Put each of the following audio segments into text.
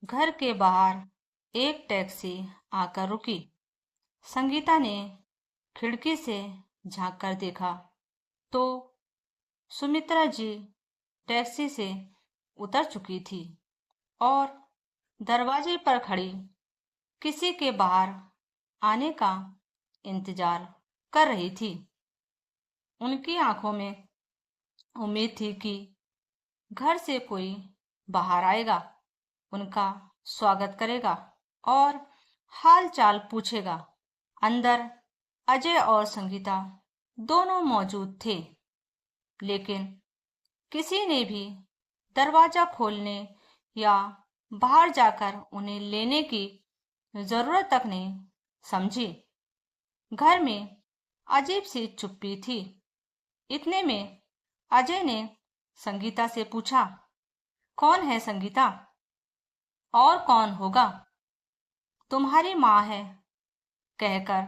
घर के बाहर एक टैक्सी आकर रुकी। संगीता ने खिड़की से झांककर देखा तो सुमित्रा जी टैक्सी से उतर चुकी थी और दरवाजे पर खड़ी किसी के बाहर आने का इंतजार कर रही थी। उनकी आंखों में उम्मीद थी कि घर से कोई बाहर आएगा, उनका स्वागत करेगा और हाल चाल पूछेगा। अंदर अजय और संगीता दोनों मौजूद थे, लेकिन किसी ने भी दरवाजा खोलने या बाहर जाकर उन्हें लेने की जरूरत तक नहीं समझी। घर में अजीब सी चुप्पी थी। इतने में अजय ने संगीता से पूछा, कौन है संगीता? और कौन होगा? तुम्हारी माँ है, कहकर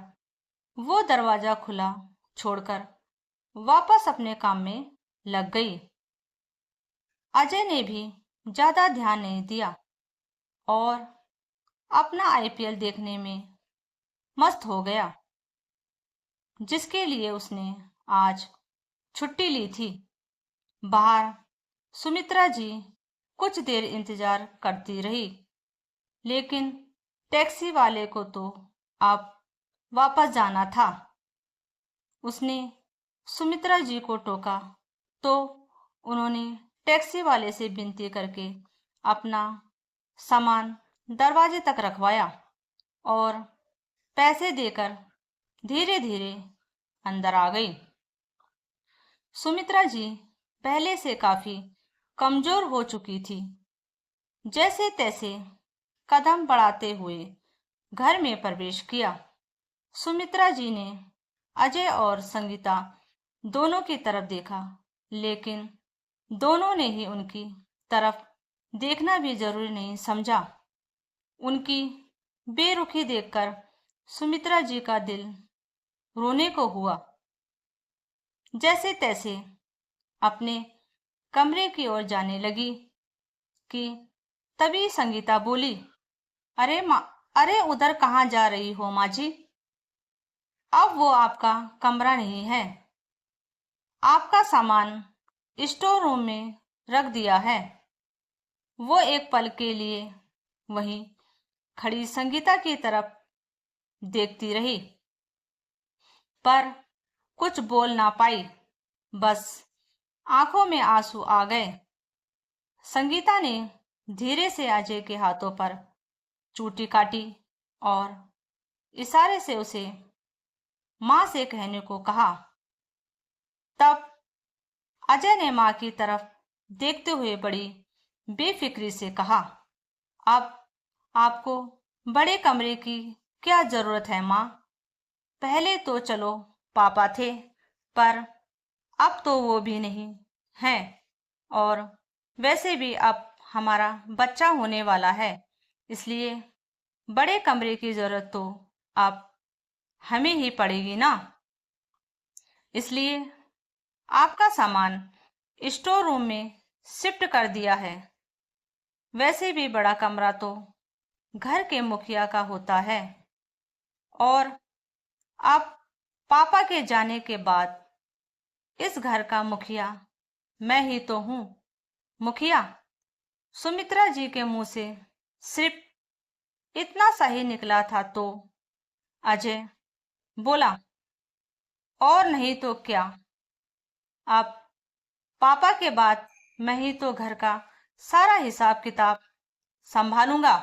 वो दरवाजा खुला छोड़कर वापस अपने काम में लग गई। अजय ने भी ज्यादा ध्यान नहीं दिया और अपना आईपीएल देखने में मस्त हो गया, जिसके लिए उसने आज छुट्टी ली थी। बाहर सुमित्रा जी कुछ देर इंतजार करती रही, लेकिन टैक्सी वाले को तो अब वापस जाना था। उसने सुमित्रा जी को टोका तो उन्होंने टैक्सी वाले से विनती करके अपना सामान दरवाजे तक रखवाया और पैसे देकर धीरे धीरे अंदर आ गई। सुमित्रा जी पहले से काफी कमजोर हो चुकी थी। जैसे तैसे कदम बढ़ाते हुए घर में प्रवेश किया। सुमित्रा जी ने अजय और संगीता दोनों की तरफ देखा, लेकिन दोनों ने ही उनकी तरफ देखना भी जरूरी नहीं समझा। उनकी बेरुखी देखकर सुमित्रा जी का दिल रोने को हुआ। जैसे तैसे अपने कमरे की ओर जाने लगी कि तभी संगीता बोली, अरे माँ, अरे उधर कहाँ जा रही हो माँ जी? अब वो आपका कमरा नहीं है, आपका सामान स्टोर रूम में रख दिया है। वो एक पल के लिए वहीं खड़ी संगीता की तरफ देखती रही, पर कुछ बोल ना पाई। बस आंखों में आंसू आ गए। संगीता ने धीरे से अजय के हाथों पर चूटी काटी और इशारे से उसे माँ से कहने को कहा। तब अजय ने माँ की तरफ देखते हुए बड़ी बेफिक्री से कहा, अब आपको बड़े कमरे की क्या जरूरत है माँ? पहले तो चलो पापा थे, पर अब तो वो भी नहीं हैं, और वैसे भी अब हमारा बच्चा होने वाला है, इसलिए बड़े कमरे की जरूरत तो अब हमें ही पड़ेगी ना। इसलिए आपका सामान स्टोर रूम में शिफ्ट कर दिया है। वैसे भी बड़ा कमरा तो घर के मुखिया का होता है, और अब पापा के जाने के बाद इस घर का मुखिया मैं ही तो हूँ। मुखिया? सुमित्रा जी के मुंह से सिर्फ इतना सा ही निकला था तो अजय बोला, और नहीं तो क्या, अब पापा के बाद मैं ही तो घर का सारा हिसाब किताब संभालूंगा।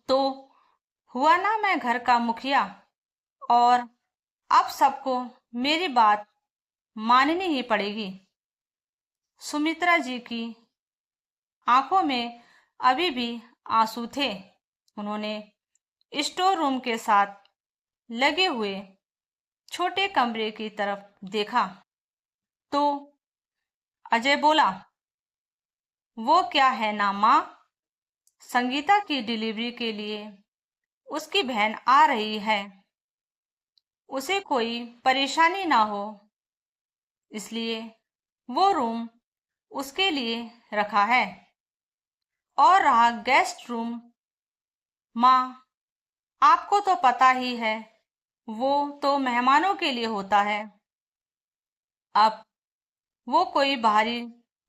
तो हुआ ना मैं घर का मुखिया, और अब सबको मेरी बात माननी ही पड़ेगी। सुमित्रा जी की आंखों में अभी भी आंसू थे। उन्होंने स्टोर रूम के साथ लगे हुए छोटे कमरे की तरफ देखा तो अजय बोला, वो क्या है ना माँ, संगीता की डिलीवरी के लिए उसकी बहन आ रही है, उसे कोई परेशानी ना हो, इसलिए वो रूम उसके लिए रखा है। और रहा गेस्ट रूम, माँ, आपको तो पता ही है, वो तो मेहमानों के लिए होता है। अब वो कोई बाहरी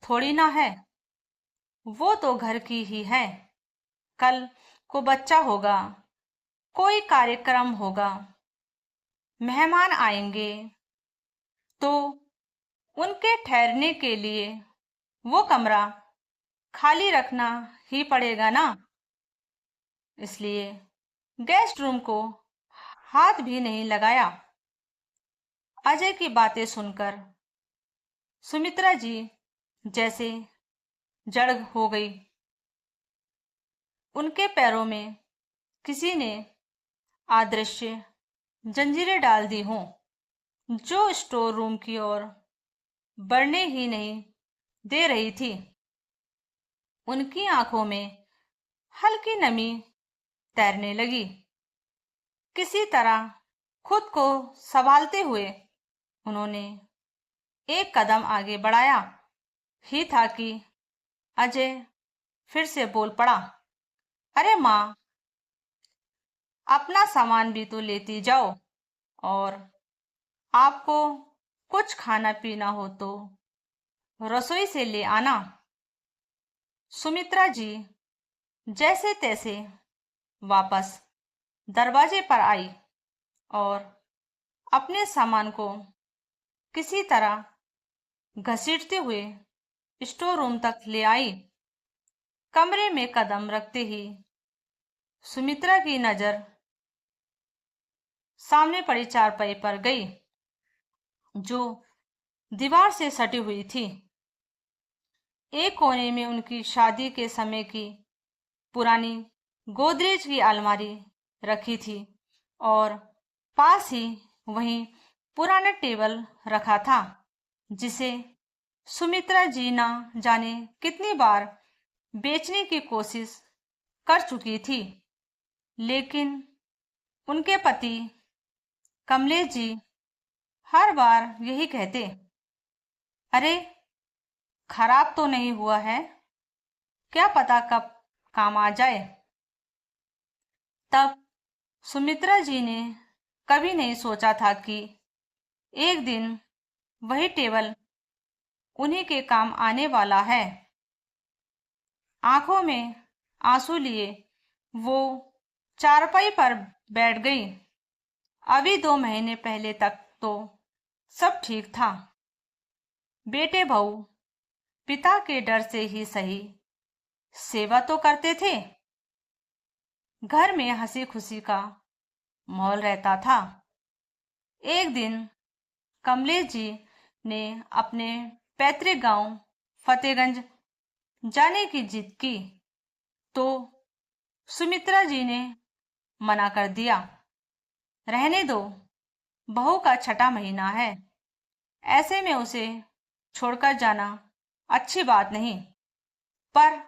थोड़ी ना है, वो तो घर की ही है। कल को बच्चा होगा, कोई कार्यक्रम होगा, मेहमान आएंगे, तो उनके ठहरने के लिए वो कमरा खाली रखना ही पड़ेगा ना। इसलिए गेस्ट रूम को हाथ भी नहीं लगाया। अजय की बातें सुनकर सुमित्रा जी जैसे जड़ हो गई। उनके पैरों में किसी ने अदृश्य जंजीरें डाल दी हों, जो स्टोर रूम की ओर बढ़ने ही नहीं दे रही थी। उनकी आंखों में हल्की नमी तैरने लगी। किसी तरह खुद को संभालते हुए उन्होंने एक कदम आगे बढ़ाया ही था कि अजय फिर से बोल पड़ा, अरे माँ, अपना सामान भी तो लेती जाओ, और आपको कुछ खाना पीना हो तो रसोई से ले आना। सुमित्रा जी जैसे तैसे वापस दरवाजे पर आई और अपने सामान को किसी तरह घसीटते हुए स्टोर रूम तक ले आई। कमरे में कदम रखते ही सुमित्रा की नजर सामने पड़ी चारपाई पर गई, जो दीवार से सटी हुई थी। एक कोने में उनकी शादी के समय की पुरानी गोदरेज की अलमारी रखी थी और पास ही वहीं पुराना टेबल रखा था, जिसे सुमित्रा जी ना जाने कितनी बार बेचने की कोशिश कर चुकी थी। लेकिन उनके पति कमलेश जी हर बार यही कहते, अरे, खराब तो नहीं हुआ है, क्या पता कब काम आ जाए। तब सुमित्रा जी ने कभी नहीं सोचा था कि एक दिन वही टेबल उन्हीं के काम आने वाला है। आंखों में आंसू लिए वो चारपाई पर बैठ गई। अभी 2 महीने पहले तक तो सब ठीक था। बेटे बहू पिता के डर से ही सही सेवा तो करते थे। घर में हंसी खुशी का माहौल रहता था। एक दिन कमलेश जी ने अपने पैतृक गांव फतेहगंज जाने की जिद की, तो सुमित्रा जी ने मना कर दिया। रहने दो, बहू का छठा महीना है, ऐसे में उसे छोड़कर जाना अच्छी बात नहीं। पर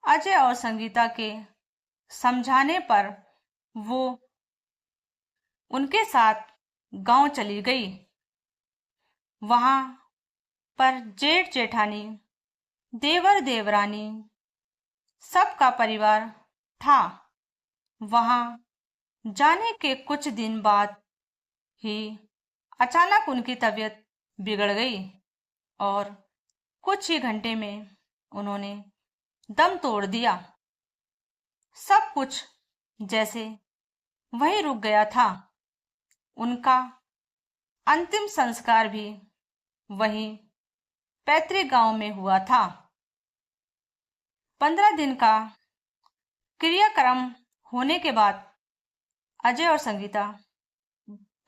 अजय और संगीता के समझाने पर वो उनके साथ गांव चली गई। वहां पर जेठ जेठानी, देवर देवरानी, सबका परिवार था। वहां जाने के कुछ दिन बाद ही अचानक उनकी तबीयत बिगड़ गई और कुछ ही घंटे में उन्होंने दम तोड़ दिया। सब कुछ जैसे वहीं रुक गया था। उनका अंतिम संस्कार भी वहीं पैतृक गांव में हुआ था। 15 दिन का क्रियाक्रम होने के बाद अजय और संगीता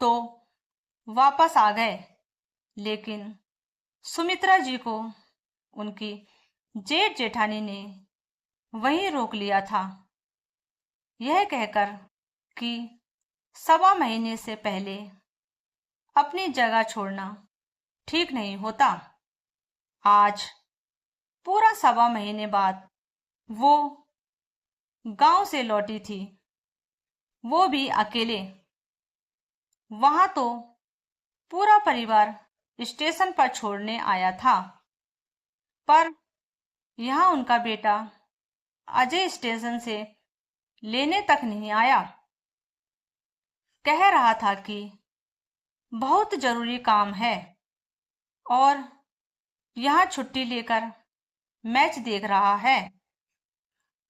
तो वापस आ गए, लेकिन सुमित्रा जी को उनकी जेठ जेठानी ने वहीं रोक लिया था, यह कहकर कि 1.25 महीने से पहले अपनी जगह छोड़ना ठीक नहीं होता। आज पूरा 1.25 महीने बाद वो गांव से लौटी थी, वो भी अकेले। वहां तो पूरा परिवार स्टेशन पर छोड़ने आया था, पर यहाँ उनका बेटा अजय स्टेशन से लेने तक नहीं आया। कह रहा था कि बहुत जरूरी काम है और यहाँ छुट्टी लेकर मैच देख रहा है।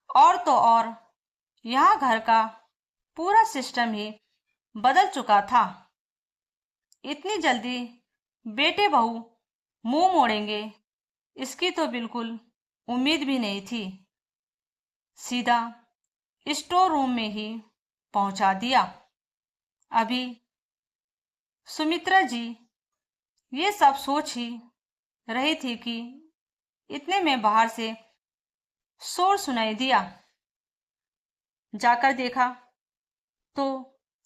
और तो और यहाँ घर का पूरा सिस्टम ही बदल चुका था। इतनी जल्दी बेटे बहू मुंह मोड़ेंगे, इसकी तो बिल्कुल उम्मीद भी नहीं थी। सीधा स्टोर रूम में ही पहुंचा दिया। अभी सुमित्रा जी ये सब सोच ही रही थी कि इतने में बाहर से शोर सुनाई दिया। जाकर देखा तो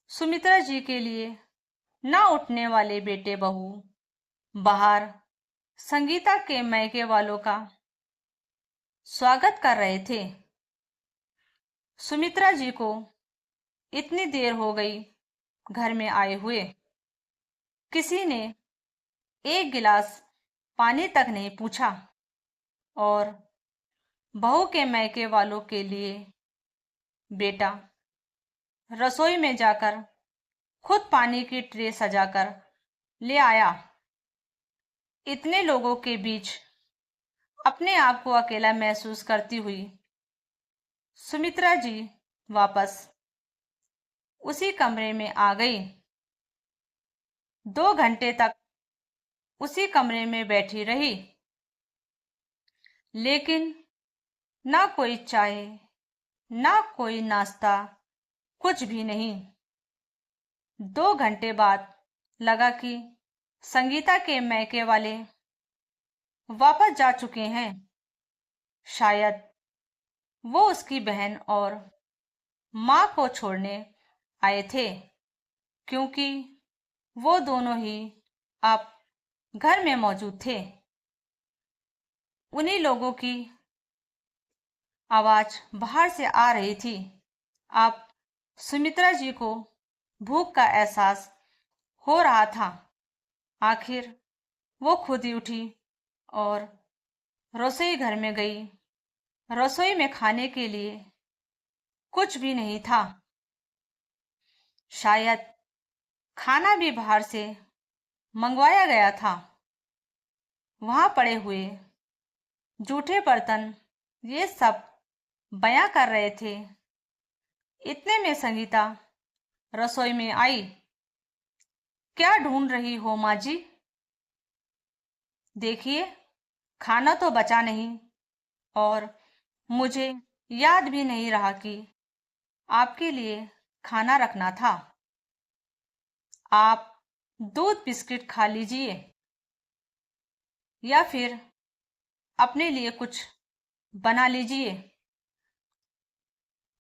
सुमित्रा जी के लिए ना उठने वाले बेटे बहू बाहर संगीता के मैके वालों का स्वागत कर रहे थे। सुमित्रा जी को इतनी देर हो गई घर में आए हुए, किसी ने एक गिलास पानी तक नहीं पूछा और बहू के मैके वालों के लिए बेटा रसोई में जाकर खुद पानी की ट्रे सजाकर ले आया। इतने लोगों के बीच अपने आप को अकेला महसूस करती हुई सुमित्रा जी वापस उसी कमरे में आ गई। 2 घंटे तक उसी कमरे में बैठी रही, लेकिन ना कोई चाय ना कोई नाश्ता, कुछ भी नहीं। 2 घंटे बाद लगा कि संगीता के मैके वाले वापस जा चुके हैं। शायद वो उसकी बहन और माँ को छोड़ने आए थे, क्योंकि वो दोनों ही अब घर में मौजूद थे। उन्हीं लोगों की आवाज बाहर से आ रही थी। अब सुमित्रा जी को भूख का एहसास हो रहा था। आखिर वो खुद ही उठी और रसोई घर में गई। रसोई में खाने के लिए कुछ भी नहीं था। शायद खाना भी बाहर से मंगवाया गया था। वहां पड़े हुए जूठे बर्तन ये सब बयां कर रहे थे। इतने में संगीता रसोई में आई। क्या ढूंढ रही हो माँ जी? देखिए, खाना तो बचा नहीं और मुझे याद भी नहीं रहा कि आपके लिए खाना रखना था। आप दूध बिस्किट खा लीजिए या फिर अपने लिए कुछ बना लीजिए।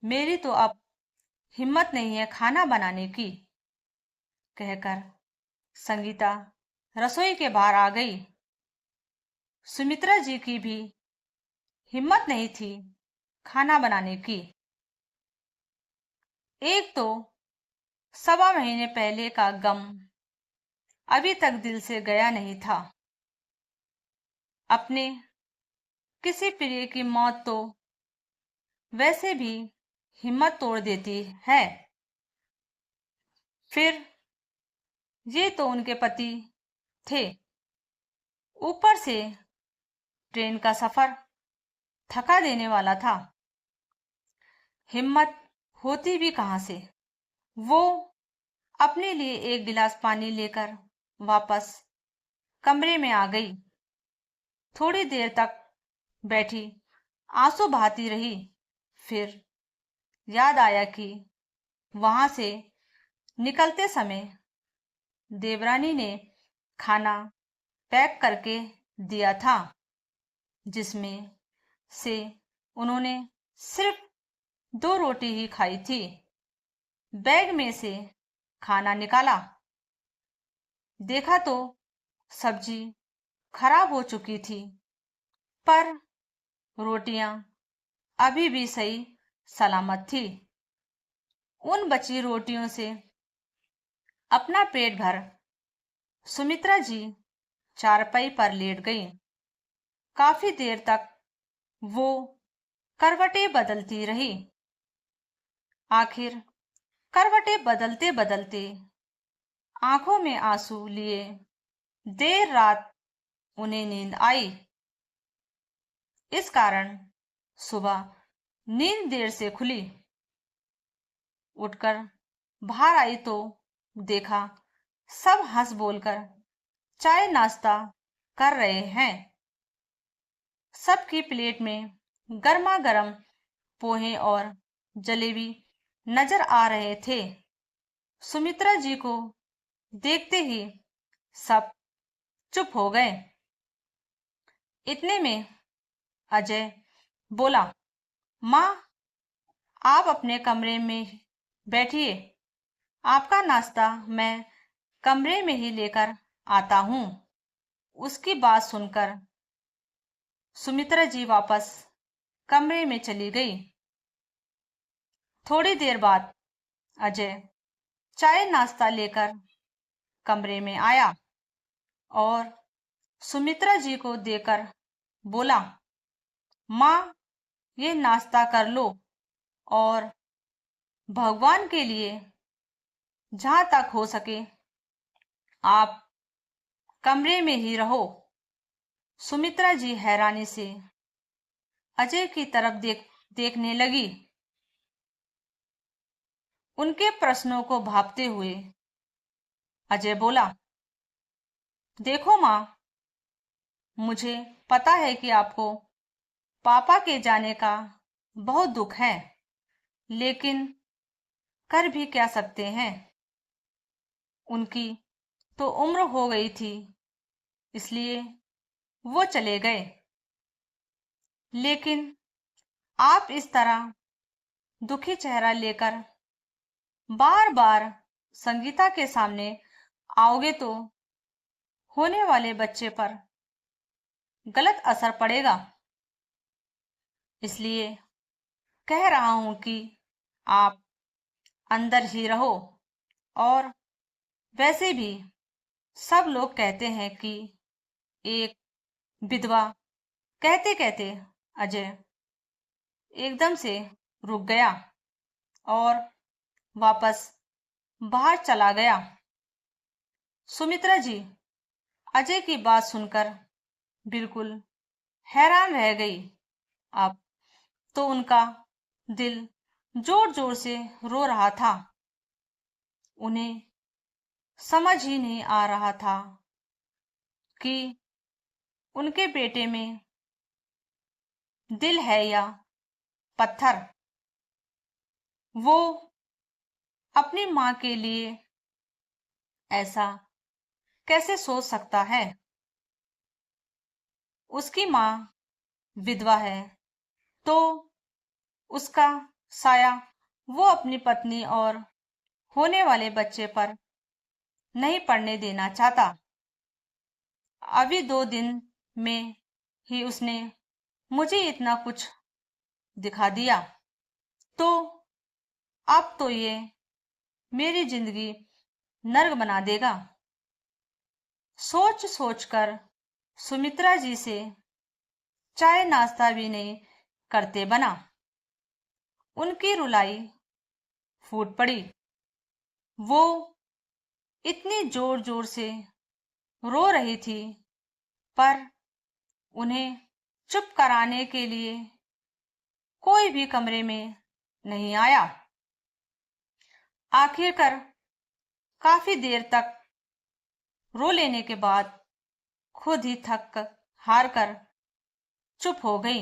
मेरी तो अब हिम्मत नहीं है खाना बनाने की, कहकर संगीता रसोई के बाहर आ गई। सुमित्रा जी की भी हिम्मत नहीं थी खाना बनाने की। एक तो 1.25 महीने पहले का गम अभी तक दिल से गया नहीं था। अपने किसी प्रिय की मौत तो वैसे भी हिम्मत तोड़ देती है, फिर ये तो उनके पति थे। ऊपर से ट्रेन का सफर थका देने वाला था। हिम्मत होती भी कहां से। वो अपने लिए एक गिलास पानी लेकर वापस कमरे में आ गई। थोड़ी देर तक बैठी आंसू बहाती रही। फिर याद आया कि वहां से निकलते समय देवरानी ने खाना पैक करके दिया था, जिसमें से उन्होंने सिर्फ 2 रोटी ही खाई थी। बैग में से खाना निकाला, देखा तो सब्जी खराब हो चुकी थी, पर रोटियां अभी भी सही सलामत थी। उन बची रोटियों से अपना पेट भर सुमित्रा जी चारपाई पर लेट गई। काफी देर तक वो करवटें बदलती रही। आखिर करवटें बदलते बदलते आंखों में आंसू लिए देर रात उन्हें नींद आई। इस कारण सुबह नींद देर से खुली। उठकर बाहर आई तो देखा सब हंस बोलकर चाय नाश्ता कर रहे हैं। सबकी प्लेट में गर्मा गर्म पोहे और जलेबी नजर आ रहे थे। सुमित्रा जी को देखते ही सब चुप हो गए। इतने में अजय बोला, माँ, आप अपने कमरे में बैठिए, आपका नाश्ता मैं कमरे में ही लेकर आता हूँ। उसकी बात सुनकर सुमित्रा जी वापस कमरे में चली गई। थोड़ी देर बाद अजय चाय नाश्ता लेकर कमरे में आया और सुमित्रा जी को देकर बोला, माँ, ये नाश्ता कर लो और भगवान के लिए जहां तक हो सके आप कमरे में ही रहो। सुमित्रा जी हैरानी से अजय की तरफ देखने लगी। उनके प्रश्नों को भांपते हुए अजय बोला, देखो माँ, मुझे पता है कि आपको पापा के जाने का बहुत दुख है, लेकिन कर भी क्या सकते हैं। उनकी तो उम्र हो गई थी, इसलिए वो चले गए। लेकिन आप इस तरह दुखी चेहरा लेकर बार बार संगीता के सामने आओगे तो होने वाले बच्चे पर गलत असर पड़ेगा। इसलिए कह रहा हूं कि आप अंदर ही रहो। और वैसे भी सब लोग कहते हैं कि एक विधवा। कहते कहते अजय एकदम से रुक गया और वापस बाहर चला गया। सुमित्रा जी अजय की बात सुनकर बिल्कुल हैरान रह गई। अब तो उनका दिल जोर जोर से रो रहा था। उन्हें समझ ही नहीं आ रहा था कि उनके बेटे में दिल है या पत्थर। वो अपनी माँ के लिए ऐसा कैसे सोच सकता है। उसकी माँ विधवा है तो उसका साया वो अपनी पत्नी और होने वाले बच्चे पर नहीं पड़ने देना चाहता। अभी 2 दिन में ही उसने मुझे इतना कुछ दिखा दिया, तो अब तो ये मेरी जिंदगी नर्क बना देगा। सोच सोचकर सुमित्रा जी से चाय नाश्ता भी नहीं करते बना। उनकी रुलाई फूट पड़ी। वो इतनी जोर जोर से रो रही थी, पर उन्हें चुप कराने के लिए कोई भी कमरे में नहीं आया। आखिरकार काफी देर तक रो लेने के बाद खुद ही थक हार कर चुप हो गई।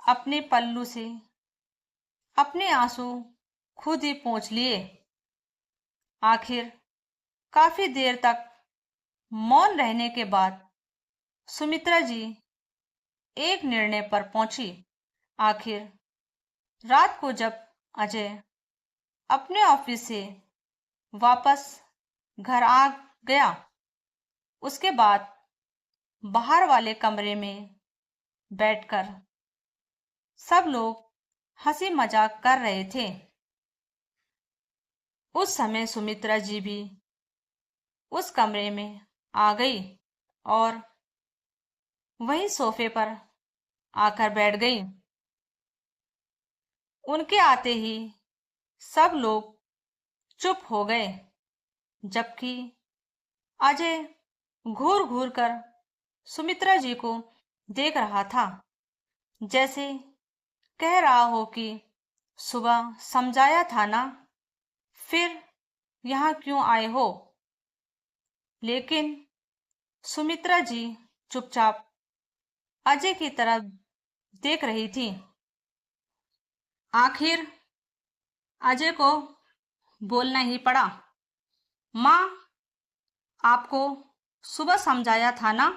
अपने पल्लू से अपने आंसू खुद ही पोंछ लिए। आखिर काफी देर तक मौन रहने के बाद सुमित्रा जी एक निर्णय पर पहुंची। आखिर रात को जब अजय अपने ऑफिस से वापस घर आ गया, उसके बाद बाहर वाले कमरे में बैठकर सब लोग हंसी मजाक कर रहे थे। उस समय सुमित्रा जी भी उस कमरे में आ गई और वहीं सोफे पर आकर बैठ गई। उनके आते ही सब लोग चुप हो गए, जबकि अजय घूर घूर कर सुमित्रा जी को देख रहा था, जैसे कह रहा हो कि सुबह समझाया था ना, फिर यहाँ क्यों आए हो। लेकिन सुमित्रा जी चुपचाप अजय की तरफ देख रही थी। आखिर अजय को बोलना ही पड़ा। माँ, आपको सुबह समझाया था ना,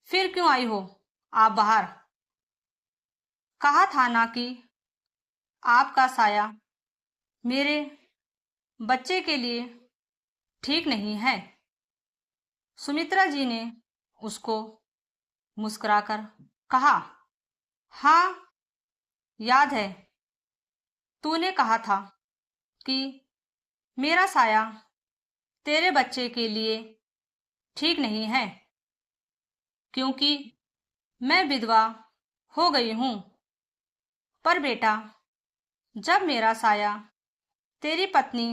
फिर क्यों आई हो आप बाहर। कहा था ना कि आपका साया मेरे बच्चे के लिए ठीक नहीं है। सुमित्रा जी ने उसको मुस्कुराकर कहा, हाँ, याद है, तूने कहा था कि मेरा साया तेरे बच्चे के लिए ठीक नहीं है, क्योंकि मैं विधवा हो गई हूँ। पर बेटा, जब मेरा साया तेरी पत्नी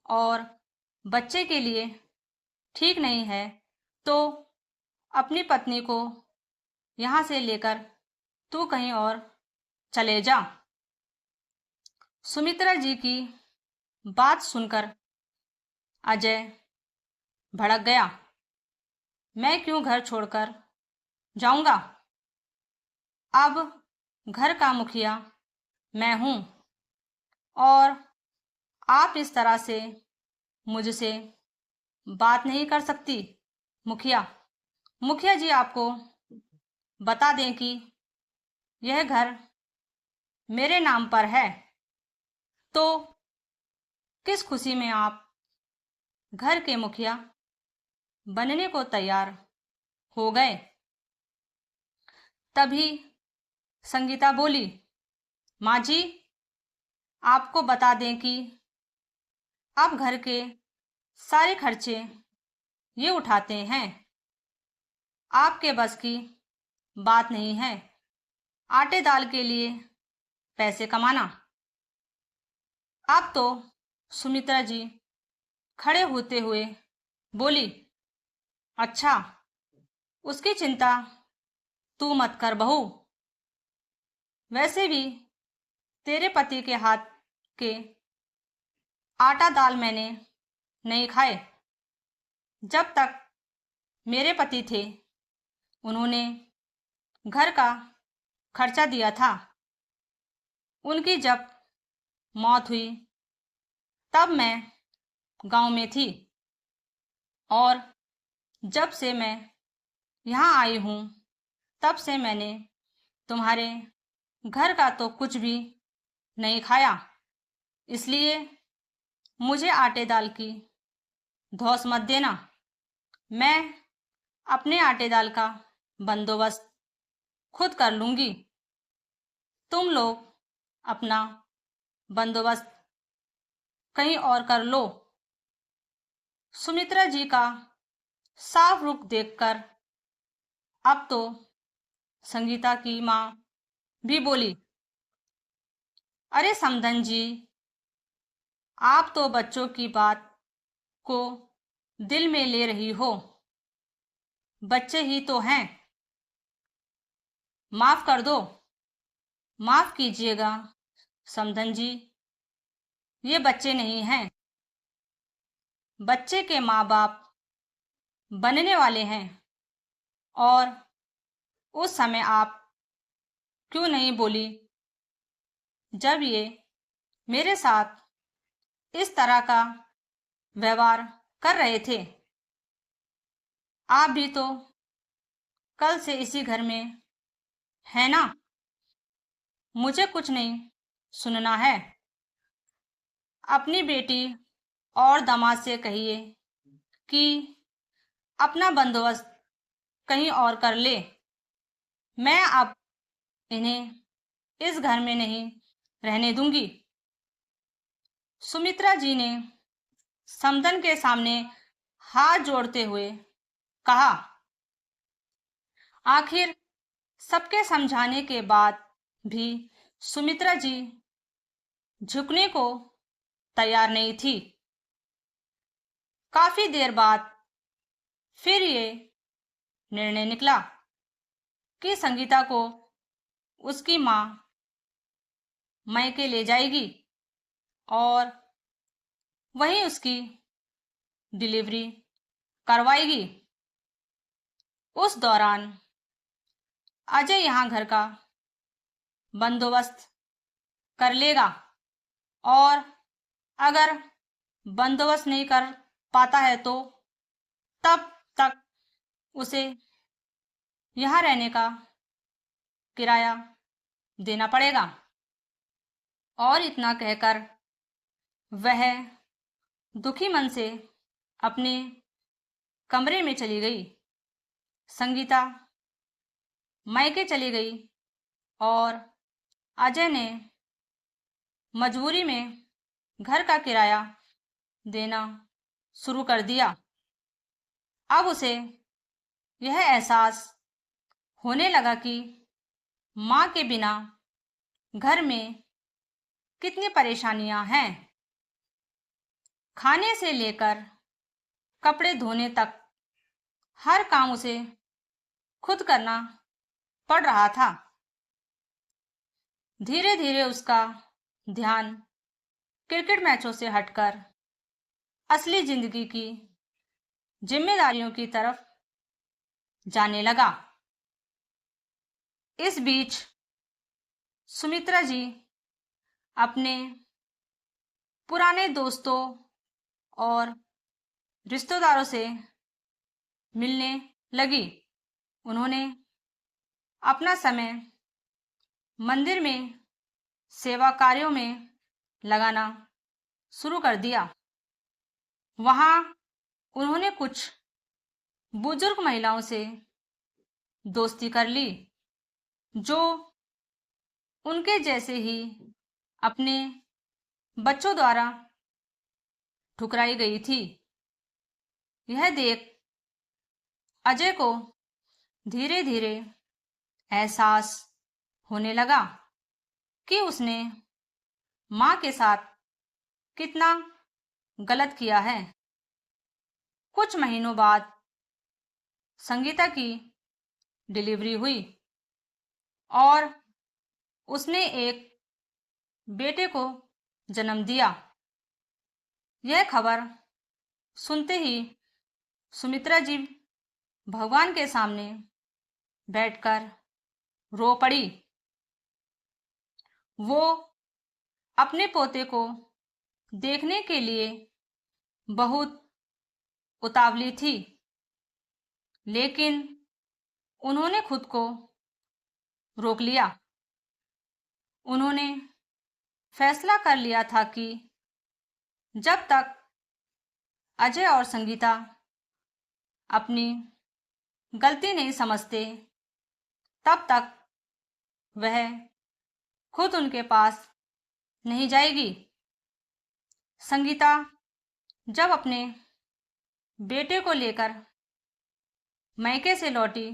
और बच्चे के लिए ठीक नहीं है, तो अपनी पत्नी को यहाँ से लेकर तू कहीं और चले जा। सुमित्रा जी की बात सुनकर अजय भड़क गया। मैं क्यों घर छोड़कर जाऊंगा? अब घर का मुखिया मैं हूं, और आप इस तरह से मुझसे बात नहीं कर सकती। मुखिया मुखिया जी, आपको बता दें कि यह घर मेरे नाम पर है, तो किस खुशी में आप घर के मुखिया बनने को तैयार हो गए। तभी संगीता बोली, माँ जी, आपको बता दें कि अब घर के सारे खर्चे ये उठाते हैं। आपके बस की बात नहीं है आटे दाल के लिए पैसे कमाना। अब तो सुमित्रा जी खड़े होते हुए बोली, अच्छा, उसकी चिंता तू मत कर बहू। वैसे भी तेरे पति के हाथ के आटा दाल मैंने नहीं खाए। जब तक मेरे पति थे, उन्होंने घर का खर्चा दिया था। उनकी जब मौत हुई, तब मैं गांव में थी, और जब से मैं यहाँ आई हूँ, तब से मैंने तुम्हारे घर का तो कुछ भी नहीं खाया। इसलिए मुझे आटे दाल की धौंस मत देना। मैं अपने आटे दाल का बंदोबस्त खुद कर लूंगी। तुम लोग अपना बंदोबस्त कहीं और कर लो। सुमित्रा जी का साफ रुख देखकर अब तो संगीता की माँ भी बोली, अरे समधन जी, आप तो बच्चों की बात को दिल में ले रही हो। बच्चे ही तो हैं, माफ कर दो। माफ कीजिएगा समधन जी, ये बच्चे नहीं हैं, बच्चे के माँ बाप बनने वाले हैं। और उस समय आप क्यों नहीं बोली, जब ये मेरे साथ इस तरह का व्यवहार कर रहे थे। आप भी तो कल से इसी घर में है ना। मुझे कुछ नहीं सुनना है। अपनी बेटी और दामाद से कहिए कि अपना बंदोबस्त कहीं और कर ले। मैं अब इन्हें इस घर में नहीं रहने दूंगी। सुमित्रा जी ने समधन के सामने हाथ जोड़ते हुए कहा। आखिर सबके समझाने के बाद भी सुमित्रा जी झुकने को तैयार नहीं थी। काफी देर बाद फिर ये निर्णय निकला कि संगीता को उसकी माँ मायके ले जाएगी और वहीं उसकी डिलीवरी करवाएगी। उस दौरान अजय यहाँ घर का बंदोबस्त कर लेगा और अगर बंदोबस्त नहीं कर पाता है तो तब तक उसे यहाँ रहने का किराया देना पड़ेगा। और इतना कहकर वह दुखी मन से अपने कमरे में चली गई। संगीता मायके चली गई और अजय ने मजबूरी में घर का किराया देना शुरू कर दिया। अब उसे यह एहसास होने लगा कि माँ के बिना घर में कितनी परेशानियां हैं। खाने से लेकर कपड़े धोने तक हर काम उसे खुद करना पड़ रहा था। धीरे धीरे उसका ध्यान क्रिकेट मैचों से हटकर असली जिंदगी की जिम्मेदारियों की तरफ जाने लगा। इस बीच सुमित्रा जी अपने पुराने दोस्तों और रिश्तेदारों से मिलने लगी। उन्होंने अपना समय मंदिर में सेवा कार्यों में लगाना शुरू कर दिया। वहां उन्होंने कुछ बुजुर्ग महिलाओं से दोस्ती कर ली जो उनके जैसे ही अपने बच्चों द्वारा ठुकराई गई थी। यह देख अजय को धीरे धीरे एहसास होने लगा कि उसने माँ के साथ कितना गलत किया है। कुछ महीनों बाद संगीता की डिलीवरी हुई और उसने एक बेटे को जन्म दिया। यह खबर सुनते ही सुमित्रा जी भगवान के सामने बैठकर रो पड़ी। वो अपने पोते को देखने के लिए बहुत उतावली थी, लेकिन उन्होंने खुद को रोक लिया। उन्होंने फैसला कर लिया था कि जब तक अजय और संगीता अपनी गलती नहीं समझते तब तक वह खुद उनके पास नहीं जाएगी। संगीता जब अपने बेटे को लेकर मायके से लौटी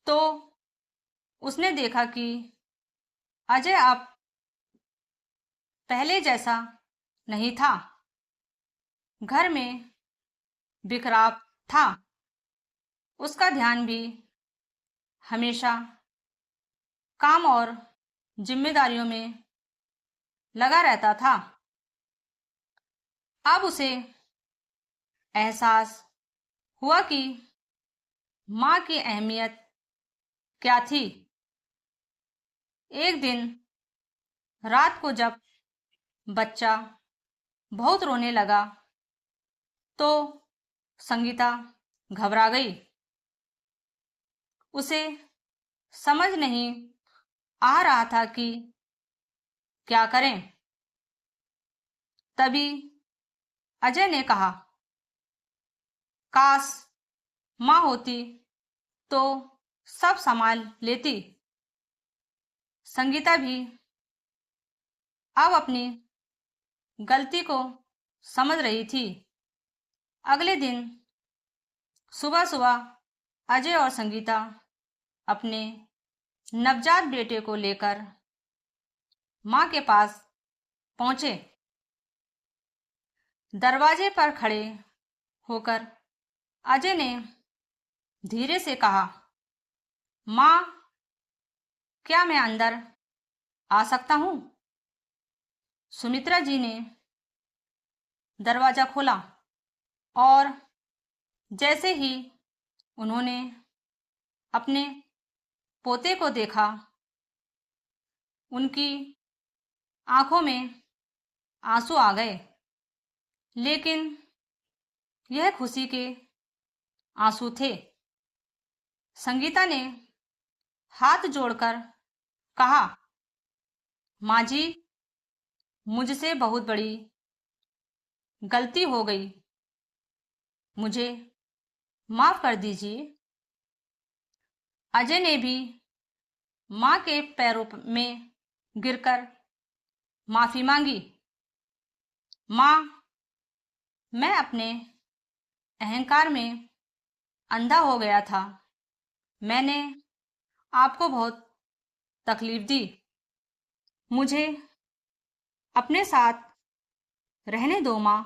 तो उसने देखा कि अजय अब पहले जैसा नहीं था। घर में बिखराव था। उसका ध्यान भी हमेशा काम और जिम्मेदारियों में लगा रहता था। अब उसे एहसास हुआ कि माँ की अहमियत क्या थी। एक दिन रात को जब बच्चा बहुत रोने लगा तो संगीता घबरा गई। उसे समझ नहीं आ रहा था कि क्या करें। तभी अजय ने कहा, काश माँ होती तो सब संभाल लेती। संगीता भी अब अपनी गलती को समझ रही थी। अगले दिन सुबह सुबह अजय और संगीता अपने नवजात बेटे को लेकर माँ के पास पहुंचे। दरवाजे पर खड़े होकर अजय ने धीरे से कहा, माँ, क्या मैं अंदर आ सकता हूँ? सुमित्रा जी ने दरवाजा खोला और जैसे ही उन्होंने अपने पोते को देखा, उनकी आंखों में आंसू आ गए, लेकिन यह खुशी के आंसू थे। संगीता ने हाथ जोड़कर कहा, माँ जी, मुझसे बहुत बड़ी गलती हो गई, मुझे माफ कर दीजिए। अजय ने भी माँ के पैरों में गिरकर माफी मांगी। माँ, मैं अपने अहंकार में अंधा हो गया था, मैंने आपको बहुत तकलीफ दी, मुझे अपने साथ रहने दो माँ।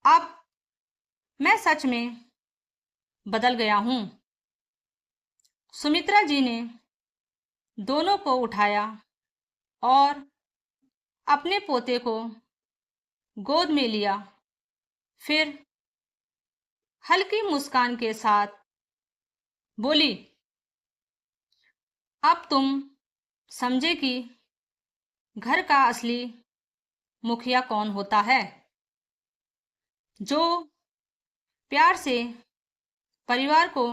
अब मैं सच में बदल गया हूँ। सुमित्रा जी ने दोनों को उठाया और अपने पोते को गोद में लिया। फिर हल्की मुस्कान के साथ बोली, अब तुम समझे कि घर का असली मुखिया कौन होता है, जो प्यार से परिवार को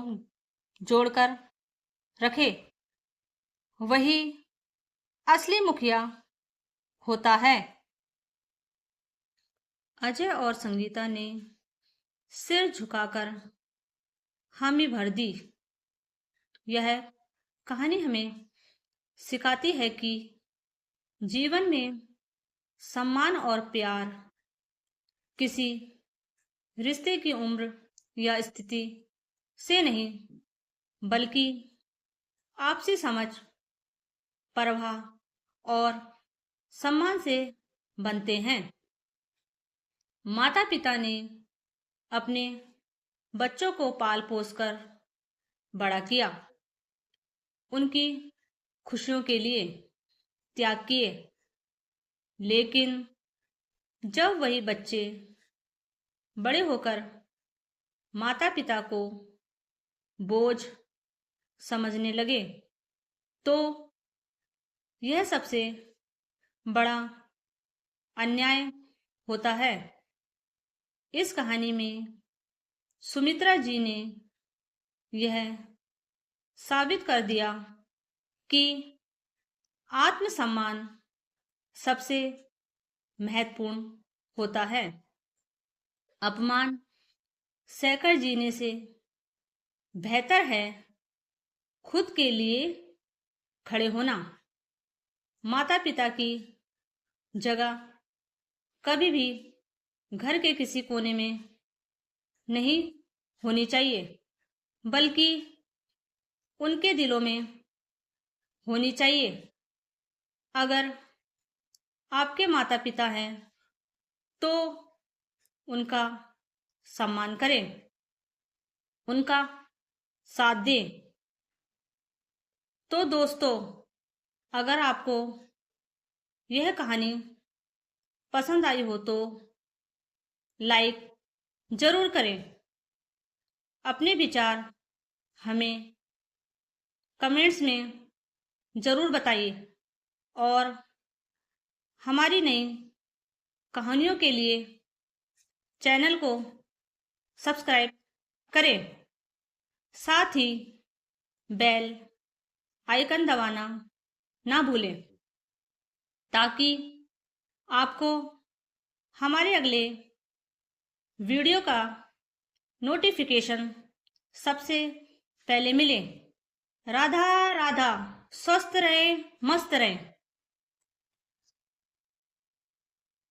जोड़कर रखे, वही असली मुखिया होता है। अजय और संगीता ने सिर झुकाकर हामी भर दी। यह कहानी हमें सिखाती है कि जीवन में सम्मान और प्यार किसी रिश्ते की उम्र या स्थिति से नहीं, बल्कि आपसी समझ, परवाह और सम्मान से बनते हैं। माता पिता ने अपने बच्चों को पाल पोस कर बड़ा किया, उनकी खुशियों के लिए त्याग किए, लेकिन जब वही बच्चे बड़े होकर माता पिता को बोझ समझने लगे, तो यह सबसे बड़ा अन्याय होता है। इस कहानी में सुमित्रा जी ने यह साबित कर दिया कि आत्मसम्मान सबसे महत्वपूर्ण होता है। अपमान सहकर जीने से बेहतर है खुद के लिए खड़े होना। माता पिता की जगह कभी भी घर के किसी कोने में नहीं होनी चाहिए, बल्कि उनके दिलों में होनी चाहिए। अगर आपके माता पिता हैं तो उनका सम्मान करें, उनका साथ दें। तो दोस्तों, अगर आपको यह कहानी पसंद आई हो तो लाइक जरूर करें। अपने विचार हमें कमेंट्स में जरूर बताइए और हमारी नई कहानियों के लिए चैनल को सब्सक्राइब करें। साथ ही बेल आइकन दबाना ना भूलें, ताकि आपको हमारे अगले वीडियो का नोटिफिकेशन सबसे पहले मिले। राधा राधा, स्वस्थ रहें, मस्त रहें।